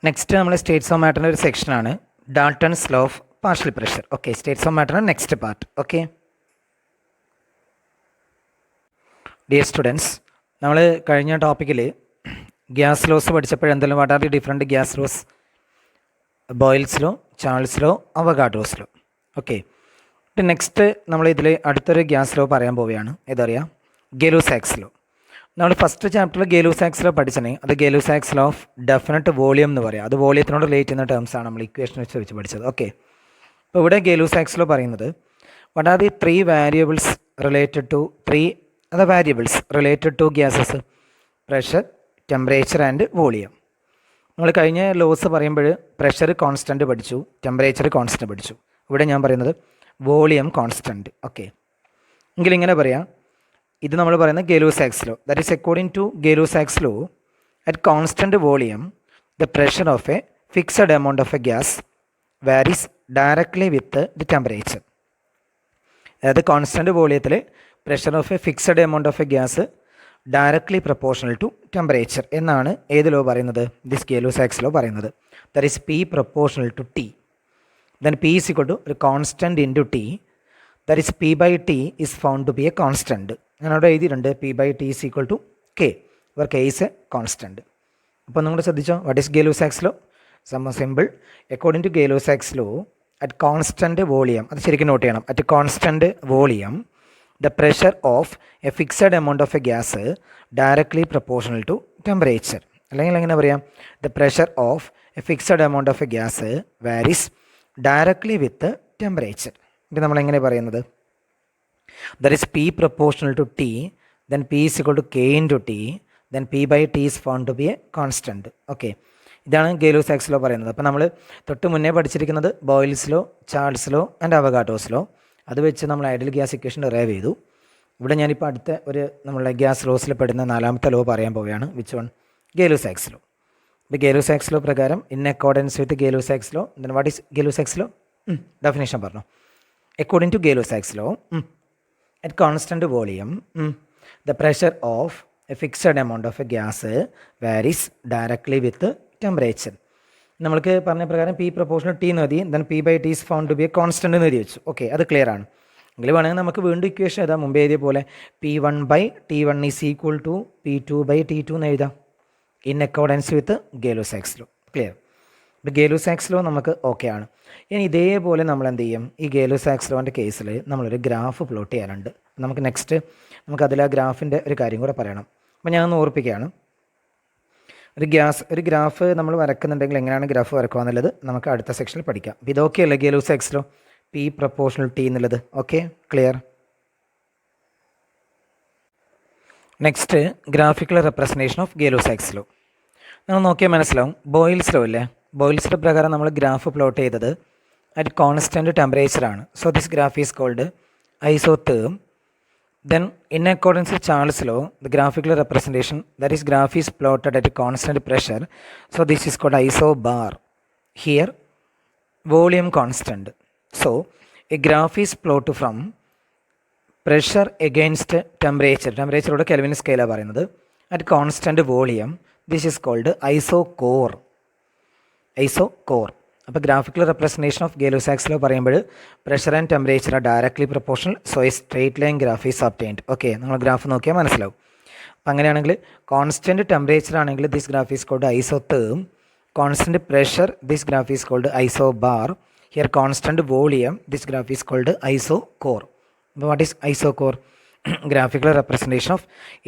Next നമ്മൾ States of മാറ്ററിൻ്റെ ഒരു സെക്ഷനാണ് Dalton's law of partial pressure. Okay, states of മാറ്ററിൻ്റെ next part. Okay dear students, നമ്മൾ കഴിഞ്ഞ ടോപ്പിക്കിൽ ഗ്യാസ് ലോസ് പഠിച്ചപ്പോൾ എന്തെല്ലാം what are the different gas laws? Boyle's law, Charles law, Avogadro's law. Okay, next നമ്മൾ ഇതിൽ അടുത്തൊരു ഗ്യാസ് ലോ പറയാൻ പോവുകയാണ്. ഏതറിയാം? ഗെലൂസാക്സ് ലോ. നമ്മൾ ഫസ്റ്റ് ചാപ്റ്ററിൽ ഗെലൂസാക്സ് ലോ പഠിച്ചേ, അത് ഗെലൂസാക്സ് ലോ ഓഫ് ഡെഫിനറ്റ് വോളിയം എന്ന് പറയാം. അത് വോളിയത്തിനോട് റിലേറ്റ് ചെയ്യുന്ന ടേംസാണ് നമ്മൾ ഇക്വേഷൻ വെച്ച് പഠിച്ചത്. ഓക്കെ, അപ്പോൾ ഇവിടെ ഗെലൂസാക്സ് ലോ പറയുന്നത് what are the three variables related to gases? Pressure, temperature and volume. നമ്മൾ കഴിഞ്ഞ ലോസ് പറയുമ്പോൾ പ്രഷർ കോൺസ്റ്റൻറ്റ് പഠിച്ചു, ടെമ്പറേച്ചർ കോൺസ്റ്റൻറ്റ് പഠിച്ചു. ഇവിടെ ഞാൻ പറയുന്നത് വോളിയം കോൺസ്റ്റൻറ്റ്. ഓക്കെ, എങ്കിലിങ്ങനെ പറയാം, ഇത് നമ്മൾ പറയുന്നത് Gay-Lussac's law. That is according to Gay-Lussac's law, at constant volume the pressure of a fixed amount of a gas varies directly with the temperature. അതായത് കോൺസ്റ്റൻറ്റ് വോളിയത്തിൽ pressure of a fixed amount of a gas directly proportional to temperature എന്നാണ് ഏത് law പറയുന്നത്? This Gay-Lussac's law പറയുന്നത്. That is P proportional to T. Then P is equal to ഒരു constant into T. That is P by T is found to be a constant. ഞാൻ അവിടെ എഴുതിയിട്ടുണ്ട് P by T is equal to K, ഇവർ K is a constant. അപ്പോൾ നിങ്ങൾ ശ്രദ്ധിച്ചോ, what is Gay-Lussac's law? Simple. According to Gay-Lussac's law, at constant volume, അത് ശരിക്കും note ചെയ്യണം, at constant volume the pressure of a fixed amount of a gas directly proportional to temperature. അല്ലെങ്കിൽ എങ്ങനെ പറയാം? The pressure of a fixed amount of a gas varies directly with the temperature. ഇത് നമ്മൾ എങ്ങനെ പറയുന്നത്? That is P proportional to T, then P is equal to K into T, then P by T is found to be a constant. Okay, ഇതാണ് Gay-Lussac's law പറയുന്നത്. അപ്പോൾ നമ്മൾ തൊട്ട് മുന്നേ പഠിച്ചിരിക്കുന്നത് Boyle's law, Charles law and Avogadro's law. അത് വെച്ച് നമ്മൾ ഐഡിയൽ ഗ്യാസ് ഇക്വേഷൻ ഡെറൈവ് ചെയ്തു. ഇവിടെ ഞാനിപ്പോൾ അടുത്ത ഒരു നമ്മളെ ഗ്യാസ് ലോസിൽ പെടുന്ന നാലാമത്തെ ലോ പറയാൻ പോവുകയാണ്. Which one? Gay-Lussac's law. ഇപ്പോൾ ഗെലൂസാക്സ് ലോ പ്രകാരം in accordance with Gay-Lussac's law, then what is Gay-Lussac's law? Definition പറഞ്ഞു. According to Gay-Lussac's law, at constant volume the pressure of a fixed amount of a gas varies directly with temperature. നമ്മൾക്ക് പറഞ്ഞ പ്രകാരം P proportional T എന്ന് എഴുതി, then P by T is found to be a constant എന്ന് എഴുതി വെച്ചു. Okay, അത് clear ആണ്. എങ്കിൽ വേണമെങ്കിൽ നമുക്ക് വീണ്ടും ഇക്വേഷൻ എഴുതാം, മുമ്പേ എഴുതിയ പോലെ P one by T one is equal to P two by T two എന്ന് എഴുതാം, in accordance with Gay-Lussac's law. Clear? ഇപ്പോൾ ഗെലൂസാക്സ് ലോ നമുക്ക് ഓക്കെ ആണ്. ഇനി ഇതേപോലെ നമ്മൾ എന്ത് ചെയ്യും? ഈ ഗെലൂസാക്സ് ലോൻ്റെ കേസിൽ നമ്മളൊരു ഗ്രാഫ് പ്ലോട്ട് ചെയ്യാനുണ്ട്. നമുക്ക് നെക്സ്റ്റ് നമുക്കതിൽ ആ ഗ്രാഫിൻ്റെ ഒരു കാര്യം കൂടെ പറയണം. അപ്പോൾ ഞാനൊന്ന് ഓർപ്പിക്കുകയാണ്, ഒരു ഗ്രാഫ് നമ്മൾ വരക്കുന്നുണ്ടെങ്കിൽ എങ്ങനെയാണ് ഗ്രാഫ് വരക്കുക എന്നുള്ളത് നമുക്ക് അടുത്ത സെക്ഷനിൽ പഠിക്കാം. അപ്പോൾ ഇതൊക്കെ അല്ലേ Gay-Lussac's law, P proportional T എന്നുള്ളത്. Okay, clear? Next graphical representation of Gay-Lussac's law. നമ്മൾ നോക്കിയാൽ മനസ്സിലാവും, ബോയിൽസ് ലോ ഇല്ലേ, ബോയിൽസ് ലോ പ്രകാരം നമ്മൾ ഗ്രാഫ് പ്ലോട്ട് ചെയ്തത് അറ്റ് കോൺസ്റ്റൻറ്റ് ടെമ്പറേച്ചറാണ്. So this graph is called isotherm. Then in accordance with Charles law, the graphical representation, that is graph is plotted at a constant pressure. So this is called isobar. Here volume constant. So a graph is plotted from pressure against temperature. Temperature oda Kelvin scale പറയുന്നത് at constant volume. This is called isocore. അപ്പോൾ graphical representation of Gay-Lussac's law പറയുമ്പോൾ pressure and temperature are directly proportional, so a straight line graph is obtained. Okay, നമ്മൾ graph നോക്കിയാൽ മനസ്സിലാവും. അപ്പോൾ അങ്ങനെയാണെങ്കിൽ constant temperature ആണെങ്കിൽ this graph is called isotherm, constant pressure this graph is called isobar, here constant volume this graph is called isochore. അപ്പോൾ what is isochore? Graphical representation of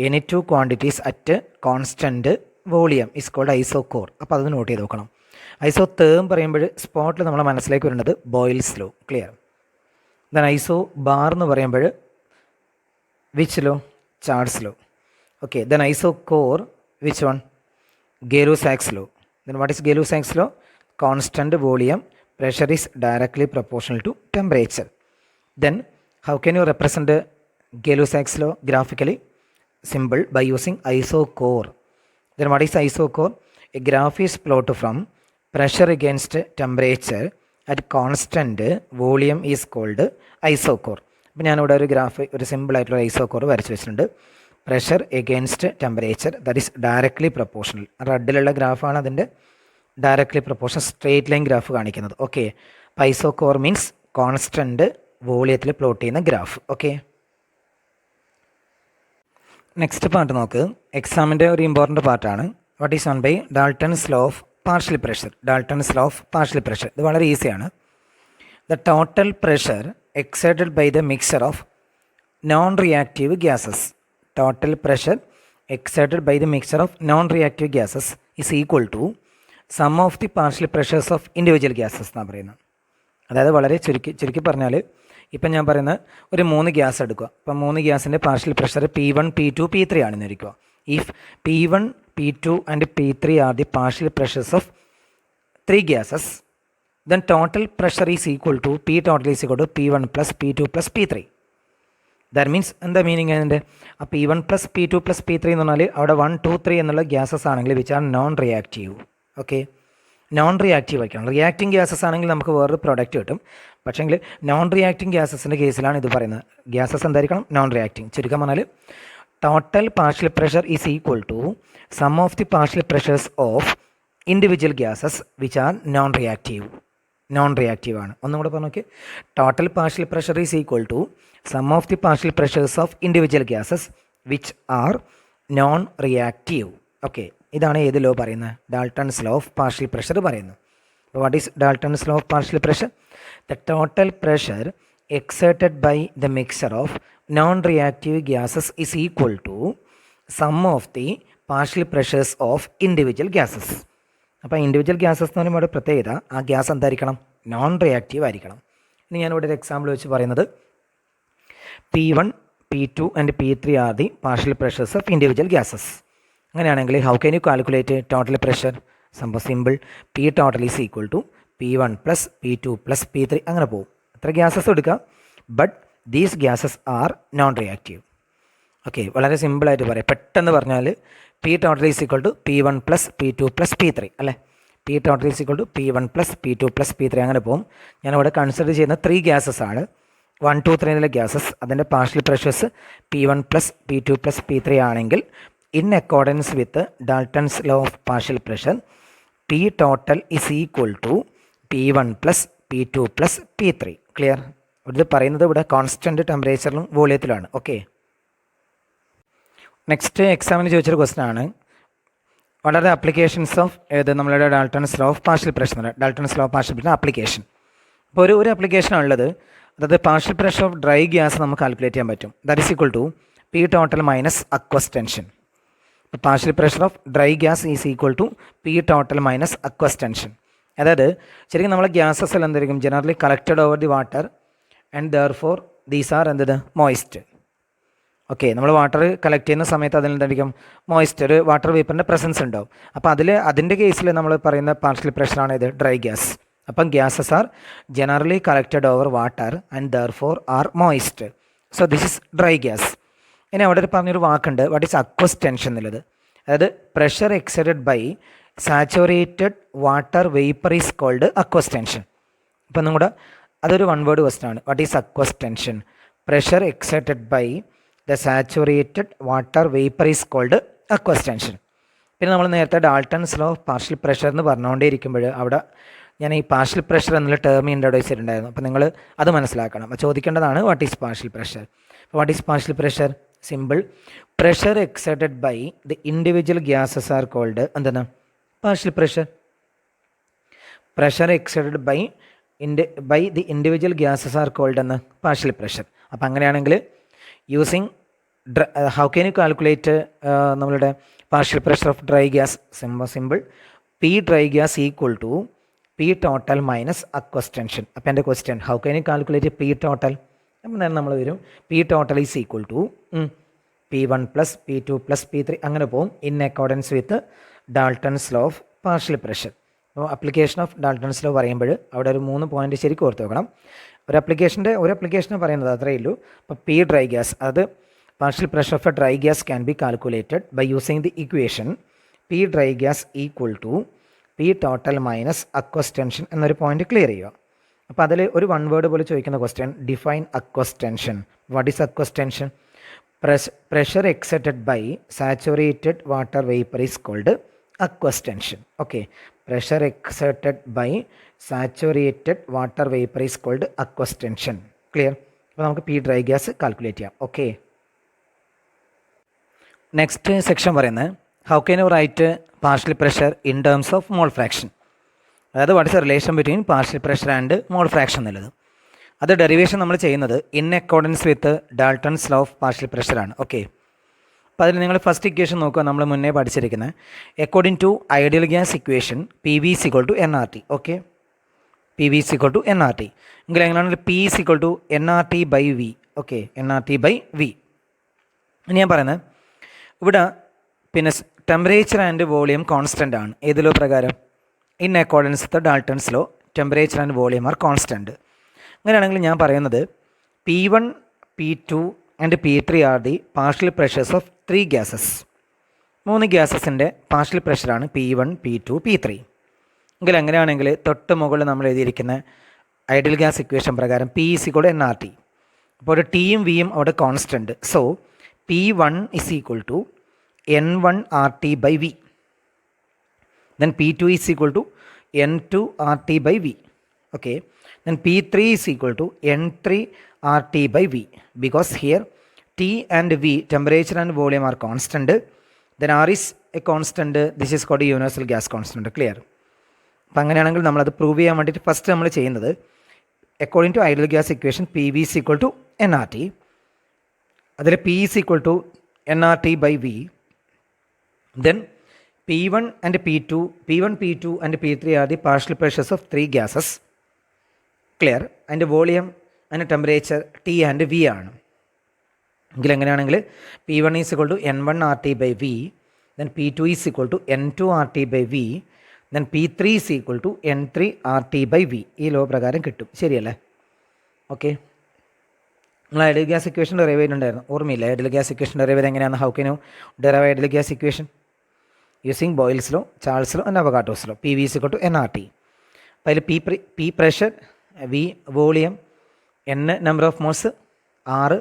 any two quantities at constant volume is called isochore. അപ്പോൾ അത് not ചെയ്ത് നോക്കണം. ഐസോതേം പറയുമ്പോൾ സ്പോട്ടിൽ നമ്മളെ മനസ്സിലേക്ക് വരുന്നത് Boyle's law. Clear? Then isobar എന്ന് പറയുമ്പോൾ which law? Charles law. Okay, then isochore which one? Gay-Lussac's law. Then what is Gay-Lussac's law? Constant volume, pressure is directly proportional to temperature. Then how can you represent Gay-Lussac's law graphically? Simple, by using isochore. Then what is isochore? A graph is plot from pressure against temperature at constant volume is called isocore. അപ്പോൾ ഞാനിവിടെ ഒരു graph, ഒരു സിമ്പിളായിട്ടുള്ള isochore വരച്ച് വെച്ചിട്ടുണ്ട്. Pressure against temperature, that is directly proportional. റെഡിലുള്ള ഗ്രാഫാണ് അതിൻ്റെ directly proportion straight line graph കാണിക്കുന്നത്. ഓക്കെ, ഐസോകോർ മീൻസ് കോൺസ്റ്റൻറ്റ് വോളിയത്തിൽ പ്ലോട്ട് ചെയ്യുന്ന ഗ്രാഫ്. ഓക്കെ, നെക്സ്റ്റ് പാർട്ട് നോക്ക്. എക്സാമിൻ്റെ ഒരു ഇമ്പോർട്ടൻറ്റ് പാർട്ടാണ്. What is on by Dalton's law of partial pressure. Dalton's law of partial pressure ഇത് വളരെ ഈസിയാണ്. The total pressure excited by the mixture of non reactive gases. Total pressure exerted by the mixture of non-reactive gases is equal to sum of the partial pressures of individual gases എന്നാണ് പറയുന്നത്. അതായത് വളരെ ചുരുക്കി പറഞ്ഞാൽ ഇപ്പം ഞാൻ പറയുന്നത് ഒരു 3 ഗ്യാസ് എടുക്കുക. അപ്പം 3 ഗ്യാസിൻ്റെ partial pressure P1, P2, P3 ആണെന്ന് ഇരിക്കുക. If P1, P2 and P3 are the partial pressures of 3 gases, then total pressure is equal to P total is equal to P1 plus P2 plus P3. That means എന്താ meaning അതിൻ്റെ? ആ P1 plus P2 plus P3 എന്ന് പറഞ്ഞാൽ അവിടെ 1, 2, 3 എന്നുള്ള gases ആണെങ്കിൽ which are non reactive. Okay, non reactive ആയിരിക്കണം. Reacting gases ആണെങ്കിൽ നമുക്ക് വേറൊരു പ്രൊഡക്റ്റ് കിട്ടും. പക്ഷേങ്കിൽ നോൺ റിയാക്റ്റിംഗ് ഗ്യാസസിൻ്റെ കേസിലാണ് ഇത് പറയുന്നത്. ഗ്യാസസ് എന്തായിരിക്കണം? Non reacting. ചുരുക്കം പറഞ്ഞാൽ total partial pressure is equal to sum of the partial pressures of individual gases which are non reactive. Non reactive ആണ്. ഒന്നും കൂടെ പറഞ്ഞു നോക്കി. Total partial pressure is equal to sum of the partial pressures of individual gases which are non reactive. Okay, ഇതാണ് ഏത് law പറയുന്നത്? Dalton's law of partial pressure പറയുന്നു. What is Dalton's law of partial pressure? The total pressure exerted by the mixture of non reactive gases is equal to sum of the partial pressures of individual gases. അപ്പോൾ individual gases എന്ന് പറയുമ്പോൾ ഇവിടെ പ്രത്യേകത ആ gas എന്തായിരിക്കണം? Non reactive ആയിരിക്കണം. ഇനി ഞാനിവിടെ ഒരു എക്സാമ്പിൾ വെച്ച് പറയുന്നത് P1, P2 and P3 are the partial pressures of individual gases. അങ്ങനെയാണെങ്കിൽ how can you calculate total pressure? സംഭവം simple. P total is equal to P1 plus P2 plus P3 അങ്ങനെ പോകും. എത്ര ഗ്യാസസ് എടുക്കുക? But these gases are non reactive. Okay, വളരെ സിമ്പിളായിട്ട് പറയാം. പെട്ടെന്ന് പറഞ്ഞാൽ P total is equal to P1 plus P2 plus P3 അല്ലേ? P total is equal to P1 plus P2 plus P3 അങ്ങനെ പോകും. ഞാനിവിടെ കൺസിഡർ ചെയ്യുന്ന 3 ഗ്യാസസ് ആണ്. 1, 2, 3 എന്നുള്ള ഗ്യാസസ്. അതിൻ്റെ partial pressures P1 plus P2 plus P3 ആണെങ്കിൽ in accordance with Dalton's law of partial pressure P total is equal to P1 plus P2 plus P3. Clear? ഇത് പറയുന്നത് ഇവിടെ കോൺസ്റ്റൻറ്റ് ടെമ്പറേച്ചറിലും വോളിയത്തിലാണ്. ഓക്കെ, നെക്സ്റ്റ് എക്സാമിന് ചോദിച്ചൊരു ക്വസ്റ്റൻ ആണ്. What are the applications of ഏത് നമ്മളുടെ Dalton's law of partial pressure? Dalton's law of partial pressure application. അപ്പോൾ ഒരു ആപ്ലിക്കേഷനാണ് ഉള്ളത്. അതായത് partial pressure of dry gas നമുക്ക് കാൽക്കുലേറ്റ് ചെയ്യാൻ പറ്റും. That is equal to P total minus aqueous tension. Partial pressure of dry gas is equal to P total minus aqueous tension. അതായത് ശരിക്കും നമ്മളെ ഗ്യാസസ് എല്ലാം എന്തായിരിക്കും? Generally collected over the water and therefore these are എന്തത്? Moist. Okay, നമ്മൾ water collect ചെയ്യുന്ന സമയത്ത് അതിൽ എന്തായിരിക്കും? മോയിസ്റ്റ്, ഒരു വാട്ടർ വേപ്പറിൻ്റെ പ്രസൻസ് ഉണ്ടാവും. അപ്പോൾ അതിൻ്റെ കേസിൽ നമ്മൾ പറയുന്ന പാർഷ്യൽ പ്രഷറാണ് ഇത് ഡ്രൈ ഗ്യാസ്. അപ്പം gases are generally collected over water and therefore are moist. So this is dry gas. ഇനി അവിടെ പറഞ്ഞൊരു വാക്കുണ്ട്, വാട്ട് ഈസ് അക്വസ് ടെൻഷൻ എന്നുള്ളത്. അതായത് pressure excited by saturated water vapour is called aqueous tension. അപ്പം നമ്മുടെ അതൊരു വൺ വേർഡ് ക്വസ്റ്റൻ ആണ്. What is aqueous tension? Pressure excited by the saturated water vapour is called aqueous tension. പിന്നെ നമ്മൾ നേരത്തെ Dalton's law of partial pressure എന്ന് പറഞ്ഞുകൊണ്ടേയിരിക്കുമ്പോൾ അവിടെ ഞാൻ ഈ പാർഷ്യൽ പ്രഷർ എന്നുള്ള ടേം ഇൻട്രൊഡ്യൂസ് ചെയ്തിട്ടുണ്ടായിരുന്നു. അപ്പോൾ നിങ്ങൾ അത് മനസ്സിലാക്കണം. അപ്പോൾ ചോദിക്കേണ്ടതാണ് what is partial pressure. What is partial pressure? Simple. Pressure excited by the individual gases are called എന്താണ്? Partial pressure. Pressure excited by the individual gases are called എന്ന് പാർഷ്യൽ പ്രഷർ. അപ്പോൾ അങ്ങനെയാണെങ്കിൽ using how can you calculate നമ്മളുടെ partial pressure of dry gas? Simple. P dry gas equal to P total minus aqueous tension. അപ്പോൾ എൻ്റെ question how can you calculate P total? അപ്പം നേരം നമ്മൾ വരും P total is equal to P1 plus P2 plus P3 അങ്ങനെ പോകും in accordance with Dalton's law of partial pressure. അപ്പോൾ application of Dalton's law പറയുമ്പോൾ അവിടെ ഒരു 3 പോയിന്റ് ശരിക്കും ഓർത്ത് വെക്കണം. ഒരു അപ്ലിക്കേഷനെ പറയുന്നത് അത്രയേ ഉള്ളൂ. അപ്പോൾ P ഡ്രൈ ഗ്യാസ്, അത് partial pressure of a dry gas can be calculated by using the equation P dry gas equal to P total minus aqueous tension എന്നൊരു പോയിന്റ് ക്ലിയർ ചെയ്യുക. അപ്പോൾ അതിൽ ഒരു വൺ വേർഡ് പോലെ ചോദിക്കുന്ന question define aqueous tension. What is aqueous tension? Pressure excited by saturated water vapour is called aqueous tension. Okay, pressure exerted by saturated water vapor is called aqueous tension. Clear? അപ്പോൾ നമുക്ക് P dry gas calculate ചെയ്യാം. Okay, next section പറയുന്നത് how can you write partial pressure in terms of mole fraction. അതായത് what is a relation between partial pressure and mole fraction എന്നുള്ളത്. അത് derivation നമ്മൾ ചെയ്യുന്നത് in accordance with Dalton's law of partial പ്രഷറാണ്. Okay, അപ്പോൾ അതിൽ നിങ്ങൾ ഫസ്റ്റ് ഇക്വേഷൻ നോക്കുക, നമ്മൾ മുന്നേ പഠിച്ചിരിക്കുന്നത് according to ideal gas equation P V is equal to N R T. Okay, P V is equal to N R T എങ്കിൽ എങ്ങനെയാണ് P is equal to N R T by V. Okay, N R T by V. ഇനി ഞാൻ പറയുന്നത് ഇവിടെ പിന്നെ temperature and volume constant ആണ്. ഏതിലോ പ്രകാരം in accordance with Dalton's law temperature and volume are constant. അങ്ങനെയാണെങ്കിൽ ഞാൻ പറയുന്നത് P one P two and P three are the partial pressures of 3 gases. 3 ഗ്യാസസിൻ്റെ പാർഷ്യൽ പ്രഷറാണ് P one P two P three. എങ്കിൽ അങ്ങനെയാണെങ്കിൽ തൊട്ട് മുകളിൽ നമ്മൾ എഴുതിയിരിക്കുന്ന ഐഡിയൽ ഗ്യാസ് ഇക്വേഷൻ പ്രകാരം P is equal to N R T. അപ്പോൾ ഒരു ടിയും വിയും അവിടെ constant. So P one is equal to N one R T by V. Then P two is equal to N two R T by V. Okay, then P3 is equal to N3 RT by V, because here T and V, temperature and volume, are constant. Then R is a constant. This is called a universal gas constant. Clear? അപ്പോൾ അങ്ങനെയാണെങ്കിൽ നമ്മളത് prove ചെയ്യാൻ വേണ്ടിയിട്ട് first നമ്മൾ ചെയ്യുന്നത് according to ideal gas equation P V is equal to N R T, അതിൽ P is equal to N R T by V. Then P1 and P2, P1, P2 and P3 are the partial pressures of 3 gases. Clear? And volume and temperature T and V ആണ്. എങ്കിൽ എങ്ങനെയാണെങ്കിൽ P1 is equal to N1 RT by V, then P2 is equal to N2 RT by V, then P3 is equal to N3 RT by V. ഈ law പ്രകാരം കിട്ടും. ശരിയല്ലേ? Okay, നമ്മൾ ideal gas equation derive ചെയ്തിട്ടുണ്ടായിരുന്നു, ഓർമ്മയില്ല? Ideal gas equation derive ചെയ്ത് എങ്ങനെയാണ്? How can you derive ideal gas equation? Using Boyle's law, Charles law and Avogadro's law. P V is equal to N R T. അപ്പോൾ അതിൽ P pressure, V volume, N number of moles, R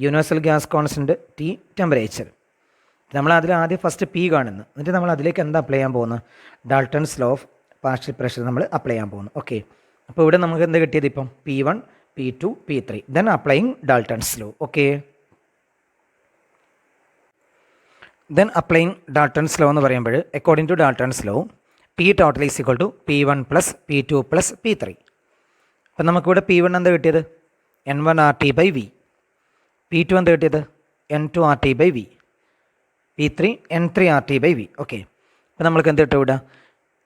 universal gas constant, T temperature. നമ്മൾ അതിൽ ആദ്യം first P കാണുന്നു, എന്നിട്ട് നമ്മൾ അതിലേക്ക് എന്താ അപ്ലൈ ചെയ്യാൻ പോകുന്നത്? Dalton's law of partial pressure നമ്മൾ അപ്ലൈ ചെയ്യാൻ പോകുന്നു. ഓക്കെ, അപ്പോൾ ഇവിടെ നമുക്ക് എന്താ കിട്ടിയത്? ഇപ്പം P one P two P three, then applying Dalton's law. Okay, then applying Dalton's law എന്ന് പറയുമ്പോൾ according to Dalton's law P total is equal to P one plus P two plus P three. അപ്പം നമുക്കിവിടെ P one എന്താ കിട്ടിയത്? N one R T by V. P two എന്താ കിട്ടിയത്? N two R T by V. P three N three R T by V. Okay, അപ്പോൾ നമ്മൾക്ക് എന്ത് കിട്ടും ഇവിടെ?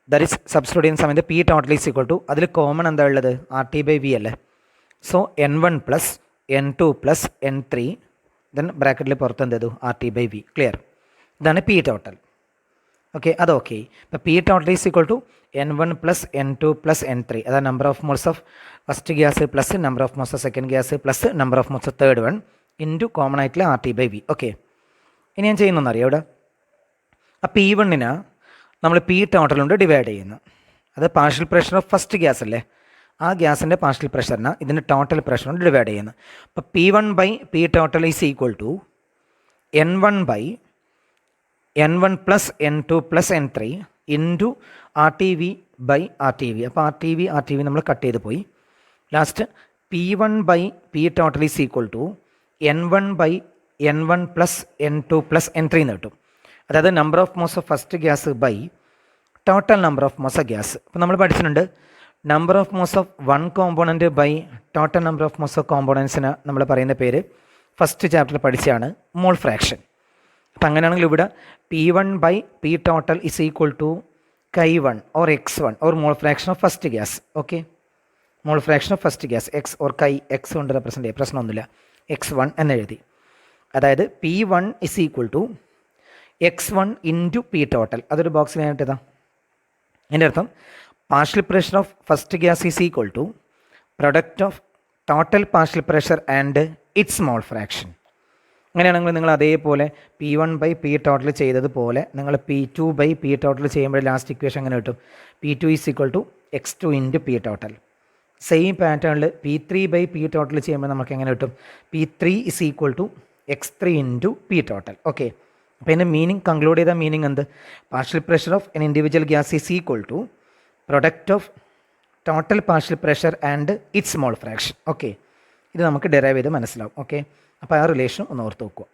ദാറ്റ് ഈസ് സബ്സ്റ്റിറ്റ്യൂട്ട് ചെയ്യുന്ന സമയത്ത് P total is equal to, അതിൽ കോമൺ എന്താ ഉള്ളത്? ആർ ടി ബൈ വി അല്ലേ? So N one plus N two plus N three, then ബ്രാക്കറ്റിൽ പുറത്ത് എന്ത് ചെയ്തു? R T by V. Clear? ഇതാണ് പി ടോട്ടൽ. ഓക്കെ, അത് ഓക്കെ. ഇപ്പോൾ P total is equal to N one plus N two plus N three, അതാണ് number of moles of first gas plus number of moles of second gas plus number of moles of third one into common ആയിട്ടുള്ള R T by V. Okay, ഇനി ഞാൻ ചെയ്യുന്നറിയാം ഇവിടെ. ആ P വണ്ണിന് നമ്മൾ P total കൊണ്ട് divide ചെയ്യുന്നു. അത് partial pressure of first gas അല്ലേ? ആ ഗ്യാസിൻ്റെ പാർഷ്യൽ പ്രഷറിന് ഇതിൻ്റെ ടോട്ടൽ പ്രഷർ കൊണ്ട് ഡിവൈഡ് ചെയ്യുന്നു. അപ്പോൾ P one by P total is equal to N one by N one plus N two plus N three into R T V by R T V. അപ്പോൾ R T V നമ്മൾ cut ചെയ്ത് പോയി. Last P one by P total is equal to N one by N one plus N two plus N three എന്ന് കിട്ടും. അതായത് number of moles of first gas by total number of moles of gas. അപ്പോൾ നമ്മൾ പഠിച്ചിട്ടുണ്ട് number of moles of one component by total number of moles of കോമ്പോണൻസിന് നമ്മൾ പറയുന്ന പേര് ഫസ്റ്റ് ചാപ്റ്ററിൽ പഠിച്ചാണ് മോൾ ഫ്രാക്ഷൻ. അപ്പം അങ്ങനെയാണെങ്കിൽ ഇവിടെ P one by P total is equal to chi one or X one or mole fraction of first gas. Okay, mole fraction of first gas X or chi X കൊണ്ട് represent ചെയ്യുക, പ്രശ്നമൊന്നുമില്ല. X one എന്നെഴുതി. അതായത് P one is equal to X one into P total. അതൊരു ബോക്സിനായിട്ട് ഇതാ. എൻ്റെ അർത്ഥം partial pressure of first gas is equal to product of total partial pressure and its mole fraction. അങ്ങനെയാണെങ്കിൽ നിങ്ങൾ അതേപോലെ P one by P total ചെയ്തതുപോലെ നിങ്ങൾ P two by P total ചെയ്യുമ്പോൾ ലാസ്റ്റ് ഇക്വേഷൻ എങ്ങനെ കിട്ടും? P two is equal to X two into P total. Same പാറ്റേണിൽ P three by P total ചെയ്യുമ്പോൾ നമുക്ക് എങ്ങനെ കിട്ടും? P three is equal to X three into P total. Okay, അപ്പോൾ ഇതിൻ്റെ മീനിങ് കൺക്ലൂഡ് ചെയ്ത മീനിങ് എന്ത്? Partial pressure of an individual gas is equal to product of total partial pressure and its mole fraction. Okay, ഇത് നമുക്ക് derive ചെയ്ത് മനസ്സിലാവും. Okay, അപ്പോൾ ആ റിലേഷൻ ഒന്ന് ഓർത്ത് നോക്കുക.